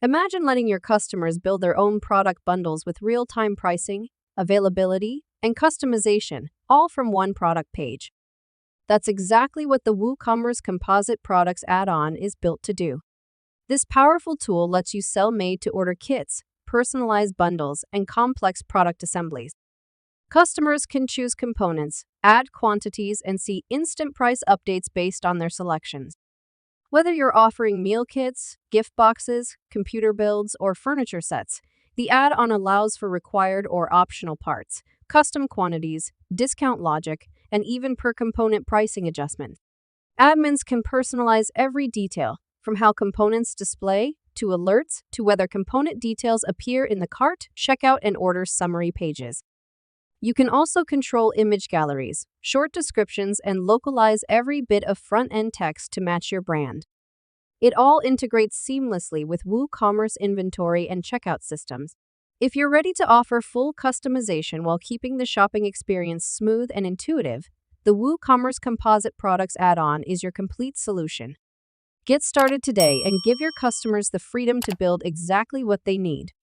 Imagine letting your customers build their own product bundles with real-time pricing, availability, and customization, all from one product page. That's exactly what the WooCommerce Composite Products add-on is built to do. This powerful tool lets you sell made-to-order kits, personalized bundles, and complex product assemblies. Customers can choose components, add quantities, and see instant price updates based on their selections. Whether you're offering meal kits, gift boxes, computer builds, or furniture sets, the add-on allows for required or optional parts, custom quantities, discount logic, and even per-component pricing adjustments. Admins can personalize every detail, from how components display, to alerts, to whether component details appear in the cart, checkout, and order summary pages. You can also control image galleries, short descriptions, and localize every bit of front-end text to match your brand. It all integrates seamlessly with WooCommerce inventory and checkout systems. If you're ready to offer full customization while keeping the shopping experience smooth and intuitive, the WooCommerce Composite Products add-on is your complete solution. Get started today and give your customers the freedom to build exactly what they need.